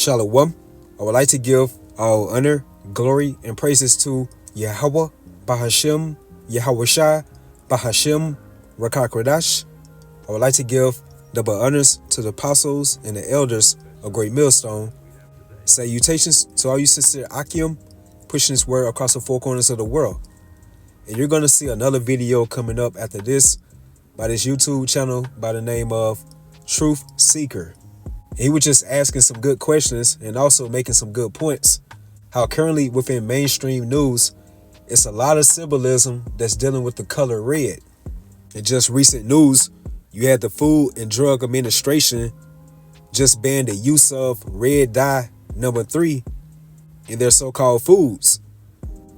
Shalom. I would like to give all honor, glory, and praises to Yahawah Bahashem Yahawashi Bahashem Rakakradash. I would like to give double honors to the apostles and the elders of Great Millstone. Salutations to all you sincere Akim, pushing this word across the four corners of the world. And you're going to see another video coming up after this by this YouTube channel by the name of Truth Seeker. He was just asking some good questions and also making some good points. How currently within mainstream news, it's a lot of symbolism that's dealing with the color red. In just recent news, you had the Food and Drug Administration just banned the use of red dye number 3 in their so-called foods.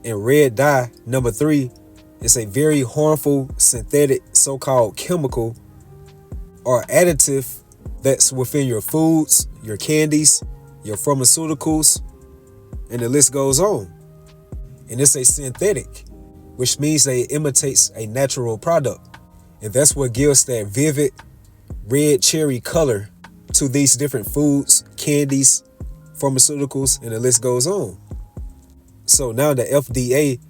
And red dye number 3 is a very harmful synthetic so-called chemical or additive that's within your foods, your candies, your pharmaceuticals, and the list goes on. And it's a synthetic, which means that it imitates a natural product. And that's what gives that vivid red cherry color to these different foods, candies, pharmaceuticals, and the list goes on. So now the FDA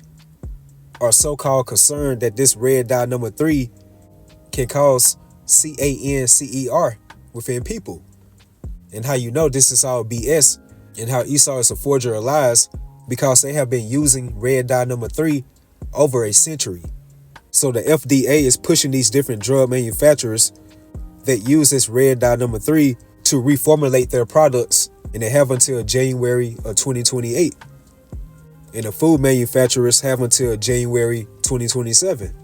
are so-called concerned that this red dye number 3 can cause cancer within people. And how you know this is all BS and how Esau is a forger of lies, because they have been using red dye number 3 over a century. So the FDA is pushing these different drug manufacturers that use this red dye number 3 to reformulate their products, and they have until January of 2028. And the food manufacturers have until January 2027.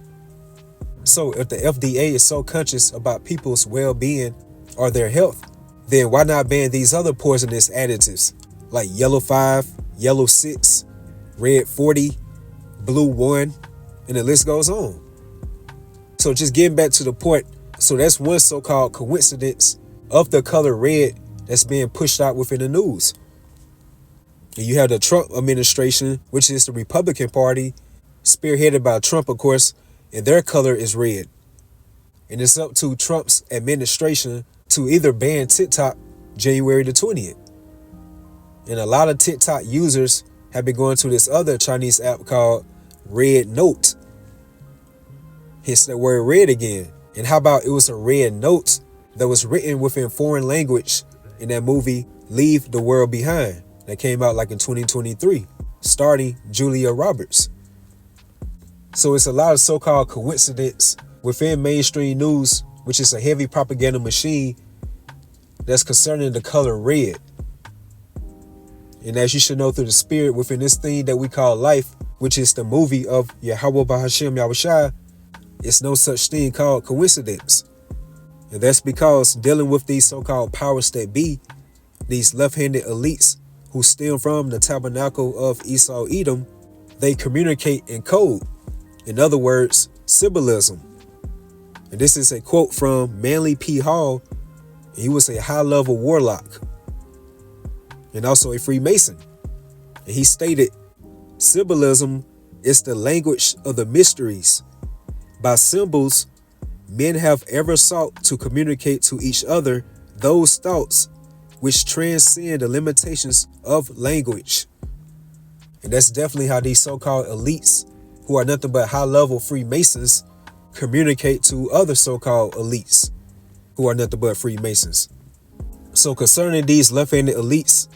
So if the FDA is so conscious about people's well-being or their health, then why not ban these other poisonous additives like yellow 5, yellow 6, red 40, blue 1, and the list goes on. So just getting back to the point, so that's one so-called coincidence of the color red that's being pushed out within the news. And you have the Trump administration, which is the Republican Party, spearheaded by Trump, of course, and their color is red. And it's up to Trump's administration to either ban TikTok January the 20th. And a lot of TikTok users have been going to this other Chinese app called Red Note. Hence the word red again. And how about it was a red note that was written within foreign language in that movie Leave the World Behind that came out like in 2023, starring Julia Roberts. So it's a lot of so-called coincidence within mainstream news, which is a heavy propaganda machine that's concerning the color red. And as you should know through the spirit within this thing that we call life, which is the movie of Yahawah Bahashem Yahawashi, it's no such thing called coincidence. And that's because dealing with these so-called powers that be, these left-handed elites who stem from the tabernacle of Esau Edom, they communicate in code. In other words, symbolism. And this is a quote from Manly P. Hall. He was a high-level warlock and also a Freemason. And he stated, symbolism is the language of the mysteries. By symbols, men have ever sought to communicate to each other those thoughts which transcend the limitations of language. And that's definitely how these so-called elites, who are nothing but high-level Freemasons, communicate to other so-called elites who are nothing but Freemasons. So concerning these left-handed elites,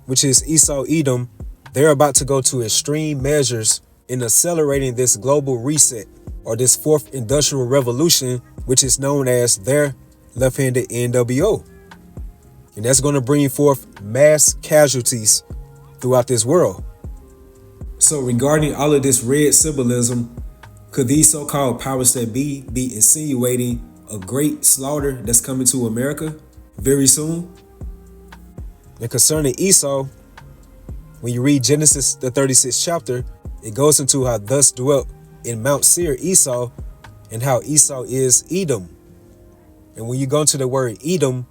which is Esau Edom, they're about to go to extreme measures in accelerating this global reset, or this fourth industrial revolution, which is known as their left-handed NWO. And that's going to bring forth mass casualties throughout this world. So regarding all of this red symbolism, could these so-called powers that be insinuating a great slaughter that's coming to America very soon? And concerning Esau, when you read Genesis, the 36th chapter, it goes into how thus dwelt in Mount Seir Esau, and how Esau is Edom. And when you go into the word Edom,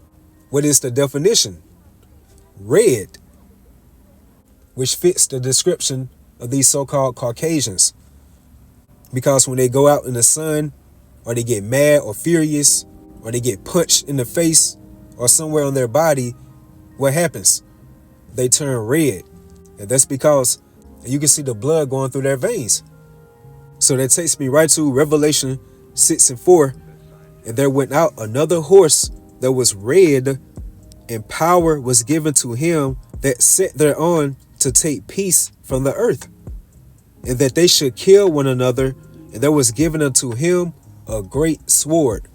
what is the definition? Red, which fits the description of these so-called Caucasians. Because when they go out in the sun, or they get mad or furious, or they get punched in the face or somewhere on their body, what happens? They turn red. And that's because you can see the blood going through their veins. So that takes me right to Revelation 6:4. And there went out another horse that was red, and power was given to him that sat thereon to take peace from the earth, and that they should kill one another. And there was given unto him a great sword,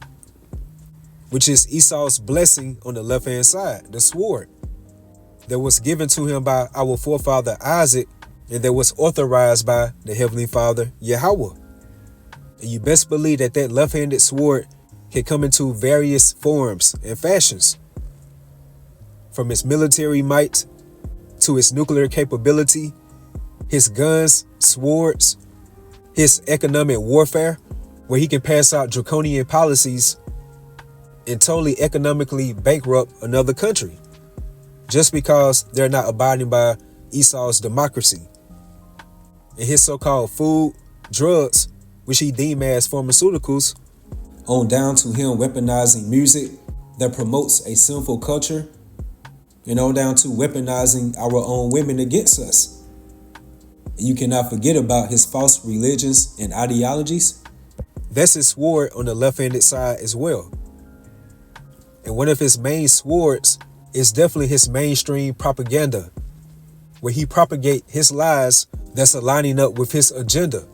which is Esau's blessing on the left-hand side, the sword that was given to him by our forefather Isaac, and that was authorized by the Heavenly Father Yahawah. And you best believe that that left-handed sword can come into various forms and fashions, from its military might to its nuclear capability, his guns, swords, his economic warfare, where he can pass out draconian policies and totally economically bankrupt another country just because they're not abiding by Esau's democracy. And his so-called food, drugs, which he deemed as pharmaceuticals, on down to him weaponizing music that promotes a sinful culture, and on down to weaponizing our own women against us. And you cannot forget about his false religions and ideologies. That's his sword on the left-handed side as well. And one of his main swords is definitely his mainstream propaganda, where he propagate his lies that's aligning up with his agenda.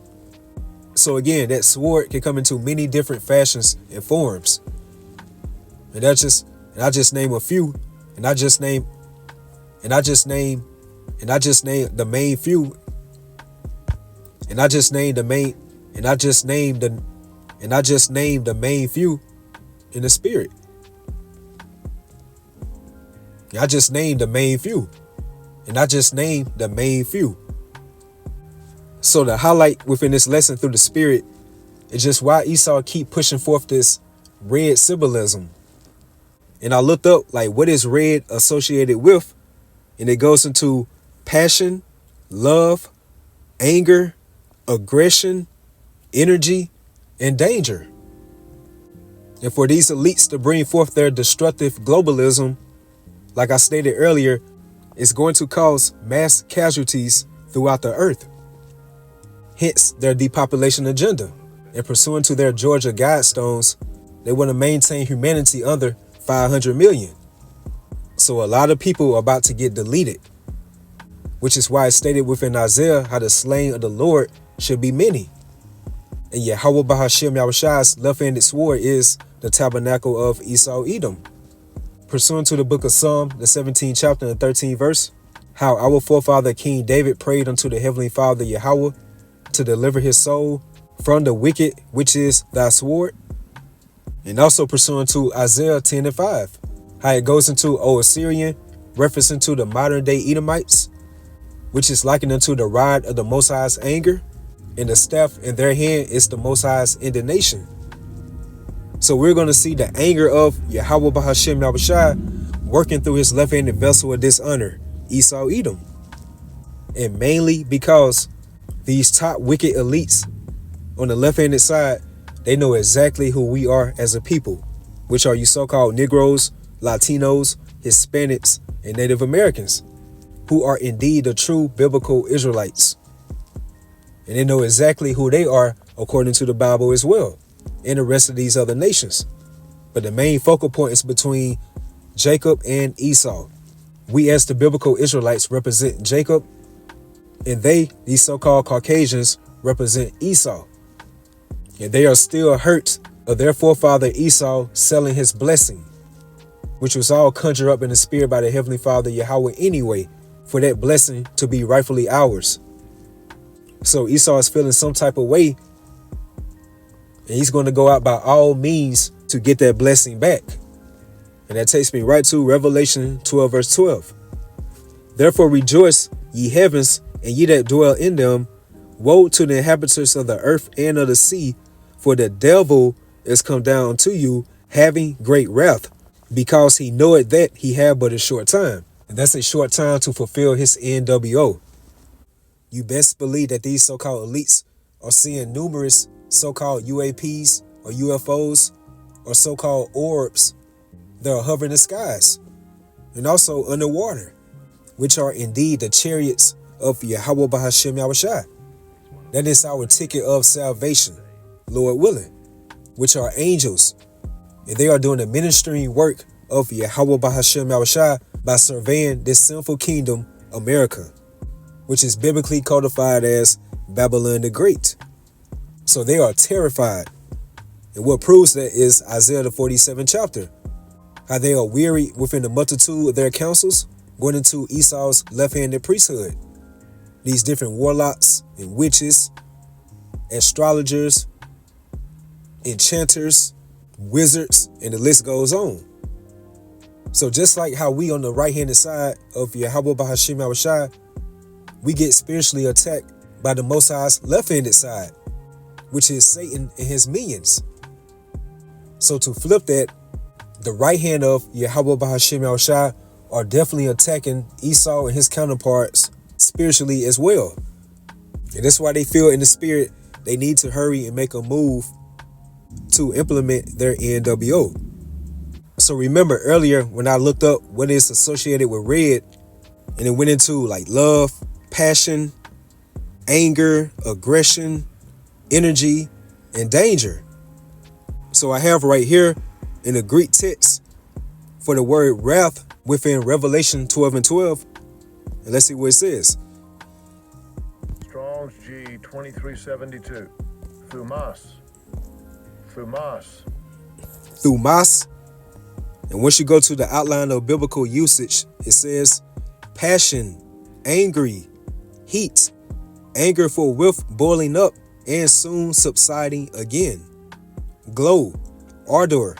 So again, that sword can come into many different fashions and forms. And I just name a few, and I just name the main few, and I just named the main few in the spirit. I just named the main few, and I just named the main few. So the highlight within this lesson through the spirit is just why Esau keep pushing forth this red symbolism. And I looked up like what is red associated with, and it goes into passion, love, anger, aggression, energy, and danger. And for these elites to bring forth their destructive globalism, like I stated earlier, it's going to cause mass casualties throughout the earth. Hence their depopulation agenda. And pursuant to their Georgia Guidestones, they want to maintain humanity under 500 million. So a lot of people are about to get deleted, which is why it's stated within Isaiah how the slain of the Lord should be many. And Yahawah Bahashem Yahawashi's left-handed sword is the tabernacle of Esau Edom. Pursuant to the book of Psalm, the 17th chapter and 13th verse, how our forefather King David prayed unto the Heavenly Father Yahawah to deliver his soul from the wicked, which is thy sword. And also pursuant to Isaiah 10:5, how it goes into O Assyrian, referencing to the modern day Edomites, which is likened unto the rod of the Most High's anger, and the staff in their hand is the Most High's indignation. So we're going to see the anger of Yahawah Bahashem Yahawashi working through his left-handed vessel of dishonor, Esau Edom. And mainly because these top wicked elites on the left-handed side, they know exactly who we are as a people, which are you so-called Negroes, Latinos, Hispanics, and Native Americans, who are indeed the true biblical Israelites. And they know exactly who they are according to the Bible as well, and the rest of these other nations. But the main focal point is between Jacob and Esau. We as the biblical Israelites represent Jacob, and they, these so-called Caucasians, represent Esau. And they are still hurt of their forefather Esau selling his blessing, which was all conjured up in the spirit by the Heavenly Father Yahawah anyway, for that blessing to be rightfully ours. So Esau is feeling some type of way, and he's going to go out by all means to get that blessing back. And that takes me right to Revelation 12 verse 12. Therefore rejoice, ye heavens, and ye that dwell in them. Woe to the inhabitants of the earth and of the sea, for the devil is come down to you, having great wrath, because he knoweth that he have but a short time. And that's a short time to fulfill his NWO. You best believe that these so-called elites are seeing numerous so-called UAPs or UFOs or so-called orbs that are hovering in the skies. and also underwater, which are indeed the chariots of Yahawah Bahashem Yahawashi. That is our ticket of salvation, Lord willing, which are angels, and they are doing the ministering work of Yahawah Bahashem Yahawashi by surveying this sinful kingdom, America, which is biblically codified as Babylon the Great. So they are terrified. And what proves that is Isaiah the 47th chapter, how they are weary within the multitude of their counsels, going into Esau's left-handed priesthood. These different warlocks and witches, astrologers, enchanters, wizards, and the list goes on. So just like how we on the right-handed side of Yahawah Bahashem Yahawashi, we get spiritually attacked by the Most High's left-handed side, which is Satan and his minions. So to flip that, the right hand of Yahawah Bahashem Yahawashi are definitely attacking Esau and his counterparts spiritually as well. And that's why they feel in the spirit they need to hurry and make a move to implement their NWO. So remember earlier when I looked up what is associated with red, and it went into like love, passion, anger, aggression, energy, and danger. So I have right here in the Greek text for the word wrath within Revelation 12:12. And let's see what it says. Strong's G 2372. Thumas. Thumas. And once you go to the outline of biblical usage, it says passion, angry, heat, anger forthwith boiling up and soon subsiding again. Glow, ardor,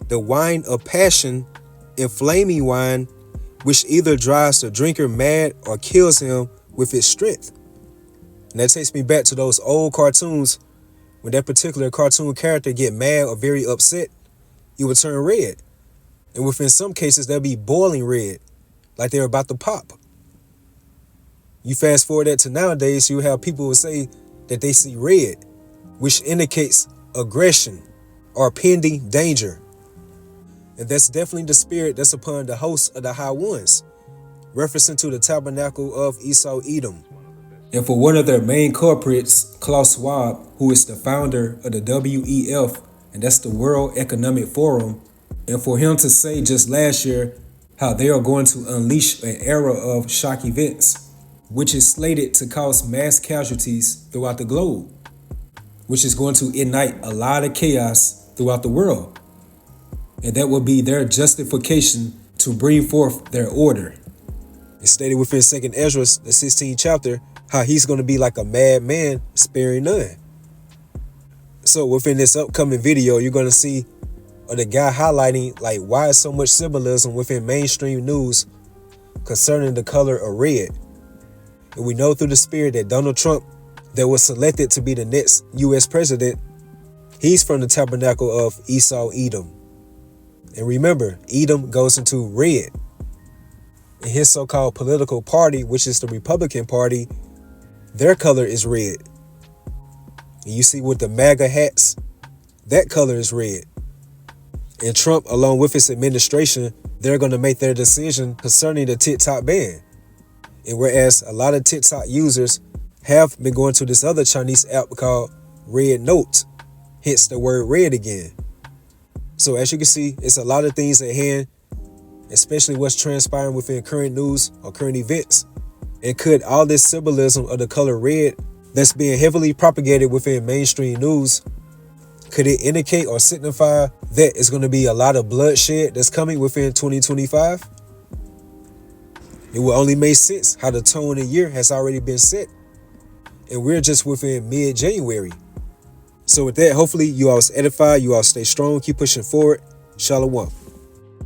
the wine of passion, inflaming wine, which either drives the drinker mad or kills him with its strength. And that takes me back to those old cartoons. When that particular cartoon character get mad or very upset, he would turn red. And within some cases, they'll be boiling red, like they're about to pop. You fast forward that to nowadays, you have people who say that they see red, which indicates aggression or pending danger. And that's definitely the spirit that's upon the hosts of the high ones, referencing to the tabernacle of Esau Edom. And for one of their main culprits, Klaus Schwab, who is the founder of the WEF, and that's the World Economic Forum, and for him to say just last year how they are going to unleash an era of shock events, which is slated to cause mass casualties throughout the globe, which is going to ignite a lot of chaos throughout the world. And that will be their justification to bring forth their order. It's stated within 2nd Ezra, the 16th chapter, how he's going to be like a madman, sparing none. So within this upcoming video, you're going to see the guy highlighting like why is so much symbolism within mainstream news concerning the color of red. And we know through the spirit that Donald Trump, that was selected to be the next U.S. president, he's from the tabernacle of Esau Edom. And remember, Edom goes into red. And his so-called political party, which is the Republican Party, their color is red. And you see with the MAGA hats, that color is red. And Trump, along with his administration, they're going to make their decision concerning the TikTok ban. And whereas a lot of TikTok users have been going to this other Chinese app called Red Note, hence the word red again. So as you can see, it's a lot of things at hand, especially what's transpiring within current news or current events. And could all this symbolism of the color red that's being heavily propagated within mainstream news, could it indicate or signify that it's going to be a lot of bloodshed that's coming within 2025? It will only make sense how the tone of the year has already been set. And we're just within mid-January. So with that, hopefully you all stay edified, you all stay strong, keep pushing forward. Shalom.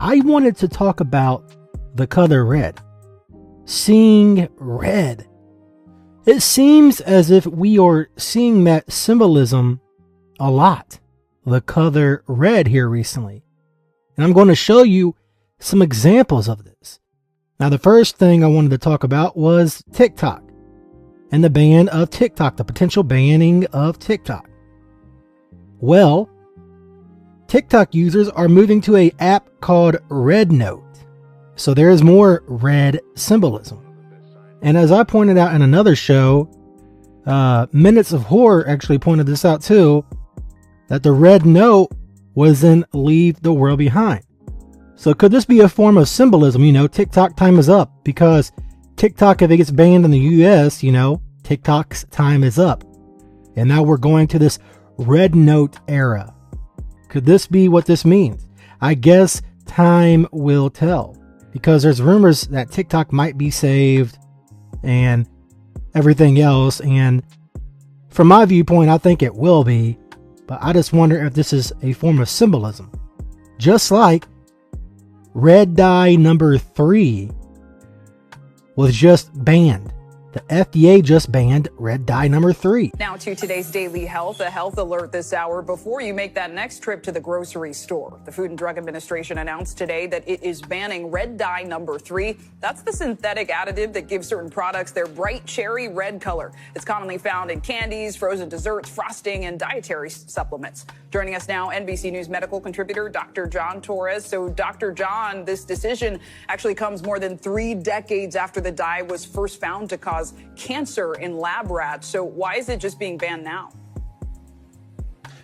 I wanted to talk about the color red. Seeing red. It seems as if we are seeing that symbolism a lot. The color red here recently. And I'm going to show you some examples of this. Now, the first thing I wanted to talk about was TikTok and the ban of TikTok, the potential banning of TikTok. Well, TikTok users are moving to an app called Red Note. So there is more red symbolism. And as I pointed out in another show, Minutes of Horror actually pointed this out too, that the red note was in Leave the World Behind. So could this be a form of symbolism? You know, TikTok time is up, because TikTok, if it gets banned in the US, you know, TikTok's time is up. And now we're going to this red note era. Could this be what this means? I guess time will tell, because there's rumors that TikTok might be saved and everything else. And from my viewpoint, I think it will be, but I just wonder if this is a form of symbolism. Just like red dye number 3 was just banned. The FDA just banned red dye number 3. Now to today's Daily Health, a health alert this hour before you make that next trip to the grocery store. The Food and Drug Administration announced today that it is banning red dye number 3. That's the synthetic additive that gives certain products their bright cherry red color. It's commonly found in candies, frozen desserts, frosting, and dietary supplements. Joining us now, NBC News medical contributor Dr. John Torres. So, Dr. John, this decision actually comes more than 3 decades after the dye was first found to cause cancer in lab rats. So why is it just being banned now?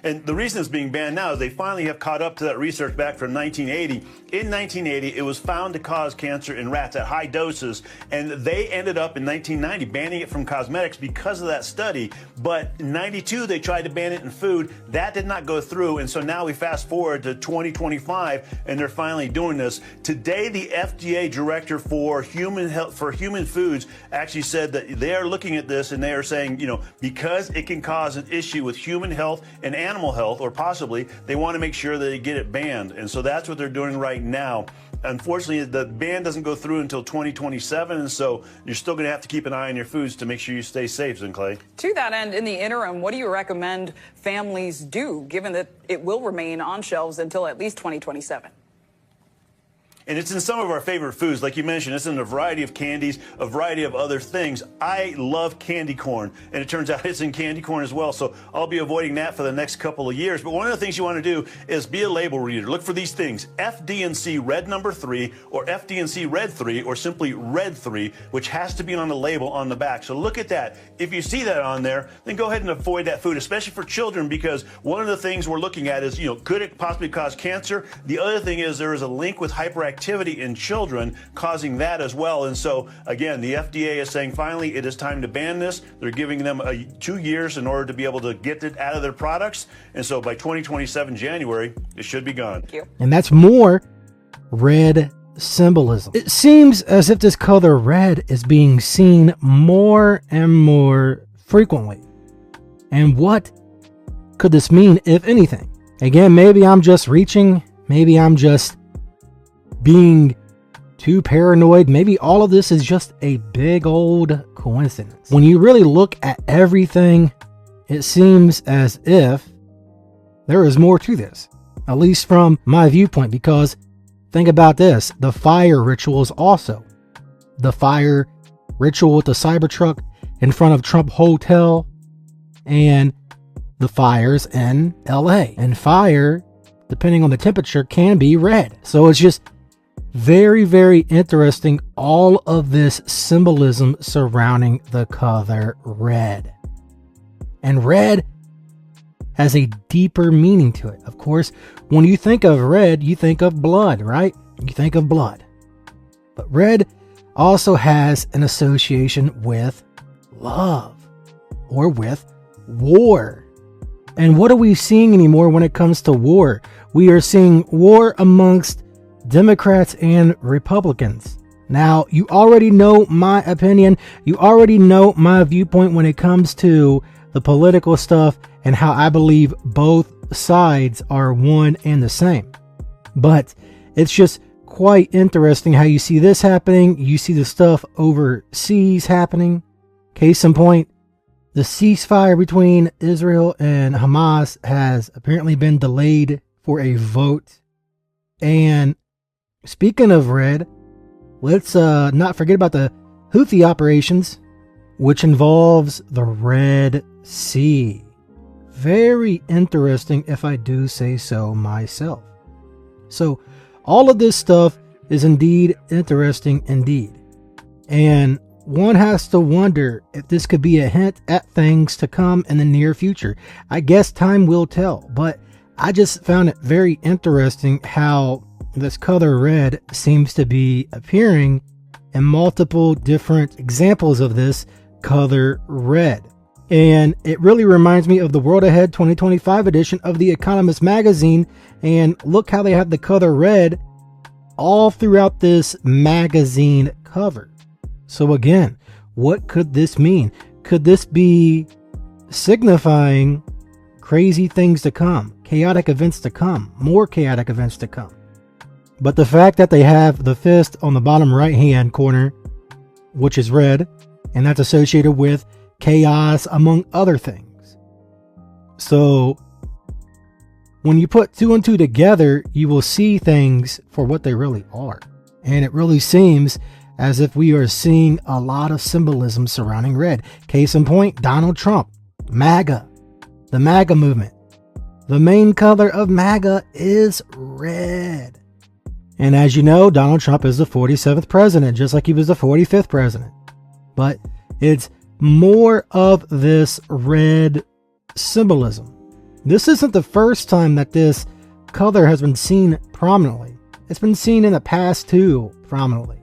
And the reason it's being banned now is they finally have caught up to that research back from 1980. In 1980, it was found to cause cancer in rats at high doses, and they ended up in 1990 banning it from cosmetics because of that study. But in 92, they tried to ban it in food. That did not go through, and so now we fast forward to 2025, and they're finally doing this. Today, the FDA director for human health, for human foods, actually said that they are looking at this, and they are saying, you know, because it can cause an issue with human health and animal health, or possibly, they want to make sure that they get it banned. And so that's what they're doing right now. Unfortunately, the ban doesn't go through until 2027, and so you're still going to have to keep an eye on your foods to make sure you stay safe, Clay. To that end, in the interim, what do you recommend families do, given that it will remain on shelves until at least 2027? And it's in some of our favorite foods. Like you mentioned, it's in a variety of candies, a variety of other things. I love candy corn, and it turns out it's in candy corn as well. So I'll be avoiding that for the next couple of years. But one of the things you want to do is be a label reader. Look for these things: FD&C red number 3, or FD&C red 3, or simply red 3, which has to be on the label on the back. So look at that. If you see that on there, then go ahead and avoid that food, especially for children, because one of the things we're looking at is, you know, could it possibly cause cancer? The other thing is there is a link with hyperactivity in children causing that as well. And so again, the FDA is saying finally it is time to ban this. They're giving them 2 years in order to be able to get it out of their products. And so by 2027 January, it should be gone. Thank you. And that's more red symbolism. It seems as if this color red is being seen more and more frequently. And what could this mean, if anything? Again, maybe I'm just reaching. Maybe I'm just being too paranoid. Maybe all of this is just a big old coincidence. When you really look at everything, it seems as if there is more to this, at least from my viewpoint, because think about this: the fire rituals also. The fire ritual with the Cybertruck in front of Trump Hotel, and the fires in LA. And fire, depending on the temperature, can be red. So it's just very, very interesting, all of this symbolism surrounding the color red. And red has a deeper meaning to it. Of course, when you think of red, you think of blood, right? You think of blood. But red also has an association with love, or with war. And what are we seeing anymore when it comes to war? We are seeing war amongst Democrats and Republicans. Now, you already know my opinion. You already know my viewpoint when it comes to the political stuff and how I believe both sides are one and the same. But it's just quite interesting how you see this happening. You see the stuff overseas happening. Case in point, the ceasefire between Israel and Hamas has apparently been delayed for a vote. And speaking of red, let's not forget about the Houthi operations, which involves the Red Sea. Very interesting, if I do say so myself. So all of this stuff is indeed interesting indeed. And one has to wonder if this could be a hint at things to come in the near future. I guess time will tell, but I just found it very interesting how this color red seems to be appearing in multiple different examples of this color red. And it really reminds me of the World Ahead 2025 edition of The Economist magazine. And look how they have the color red all throughout this magazine cover. So again, what could this mean? Could this be signifying crazy things to come, chaotic events to come, more chaotic events to come? But the fact that they have the fist on the bottom right hand corner, which is red, and that's associated with chaos among other things. So when you put two and two together, you will see things for what they really are. And it really seems as if we are seeing a lot of symbolism surrounding red. Case in point, Donald Trump, MAGA, the MAGA movement. The main color of MAGA is red. And as you know, Donald Trump is the 47th president, just like he was the 45th president. But it's more of this red symbolism. This isn't the first time that this color has been seen prominently. It's been seen in the past too, prominently.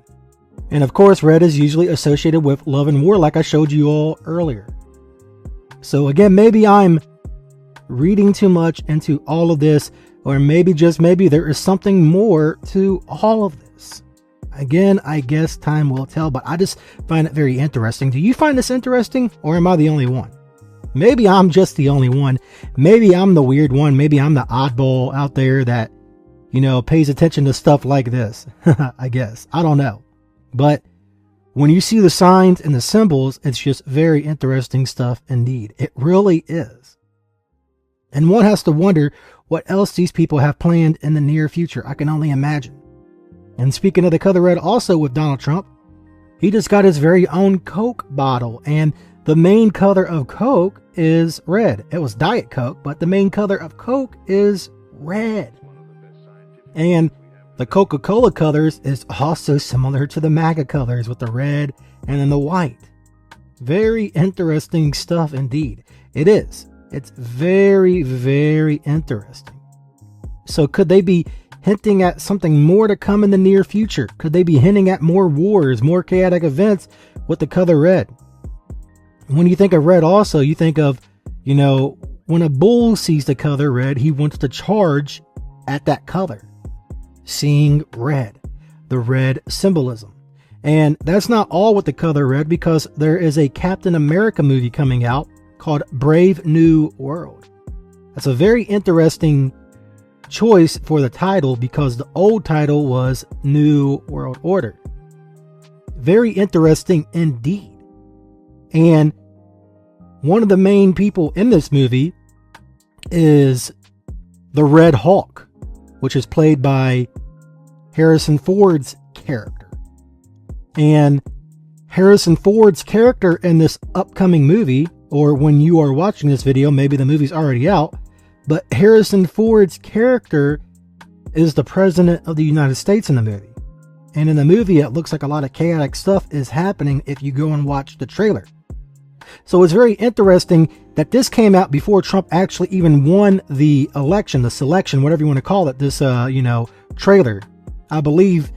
And of course, red is usually associated with love and war, like I showed you all earlier. So again, maybe I'm reading too much into all of this, or maybe just maybe there is something more to all of this. Again, I guess time will tell, but I just find it very interesting. Do you find this interesting, or am I the only one? Maybe I'm just the only one. Maybe I'm the weird one. Maybe I'm the oddball out there that, pays attention to stuff like this. I guess. I don't know. But when you see the signs and the symbols, it's just very interesting stuff indeed. It really is. And one has to wonder what else these people have planned in the near future. I can only imagine. And speaking of the color red, also with Donald Trump, he just got his very own Coke bottle. And the main color of Coke is red. It was Diet Coke, but the main color of Coke is red. And the Coca-Cola colors is also similar to the MAGA colors with the red and then the white. Very interesting stuff indeed. It is. It's very, very interesting. So could they be hinting at something more to come in the near future? Could they be hinting at more wars, more chaotic events with the color red? When you think of red also, you think of, when a bull sees the color red, he wants to charge at that color. Seeing red, the red symbolism. And that's not all with the color red, because there is a Captain America movie coming out called Brave New World. That's a very interesting choice for the title, because the old title was New World Order. Very interesting indeed. And one of the main people in this movie is the Red Hulk, which is played by Harrison Ford's character. And Harrison Ford's character in this upcoming movie, or when you are watching this video, maybe the movie's already out, but Harrison Ford's character is the president of the United States in the movie. And in the movie, it looks like a lot of chaotic stuff is happening if you go and watch the trailer. So it's very interesting that this came out before Trump actually even won the election, the selection, whatever you want to call it, this, trailer. I believe,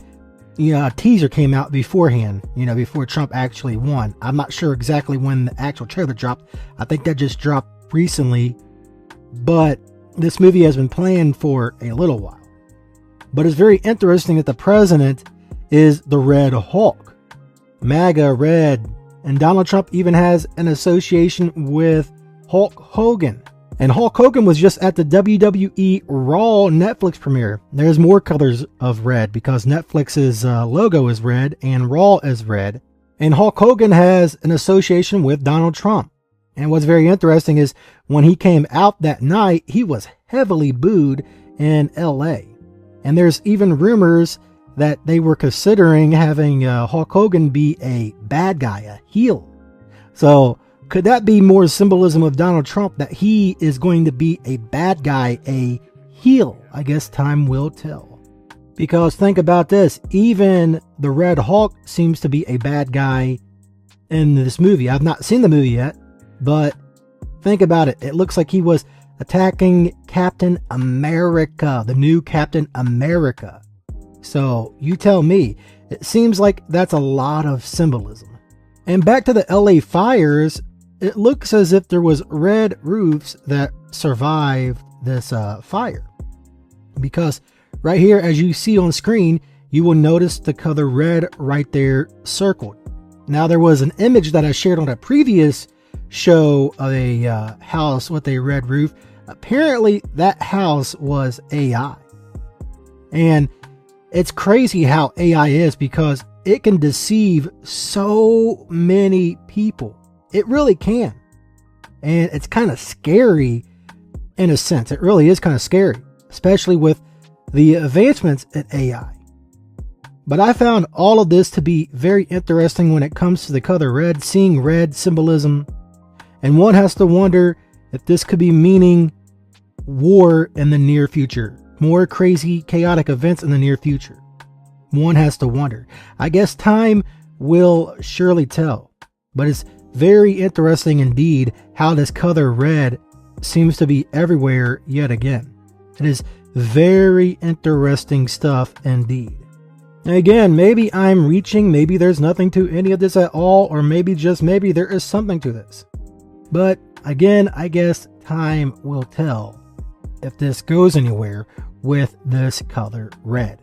a teaser came out beforehand, before Trump actually won. I'm not sure exactly when the actual trailer dropped. I think that just dropped recently, but this movie has been planned for a little while. But it's very interesting that the president is the Red Hulk, MAGA red. And Donald Trump even has an association with Hulk Hogan. And Hulk Hogan was just at the WWE Raw Netflix premiere. There's more colors of red because Netflix's logo is red and Raw is red. And Hulk Hogan has an association with Donald Trump. And what's very interesting is when he came out that night, he was heavily booed in LA. And there's even rumors that they were considering having Hulk Hogan be a bad guy, a heel. So could that be more symbolism of Donald Trump, that he is going to be a bad guy, a heel? I guess time will tell. Because think about this, even the Red Hulk seems to be a bad guy in this movie. I've not seen the movie yet, but think about it. It looks like he was attacking Captain America, the new Captain America. So you tell me, it seems like that's a lot of symbolism. And back to the LA fires, it looks as if there was red roofs that survived this fire. Because right here, as you see on screen, you will notice the color red right there circled. Now, there was an image that I shared on a previous show of a house with a red roof. Apparently, that house was AI. And it's crazy how AI is, because it can deceive so many people. It really can. And it's kind of scary in a sense. It really is kind of scary, especially with the advancements in AI. But I found all of this to be very interesting when it comes to the color red, seeing red symbolism. And one has to wonder if this could be meaning war in the near future. More crazy, chaotic events in the near future. One has to wonder. I guess time will surely tell. But it's very interesting indeed how this color red seems to be everywhere yet again. It is very interesting stuff indeed. Again, maybe I'm reaching, maybe there's nothing to any of this at all, or maybe just maybe there is something to this. But again, I guess time will tell if this goes anywhere with this color red.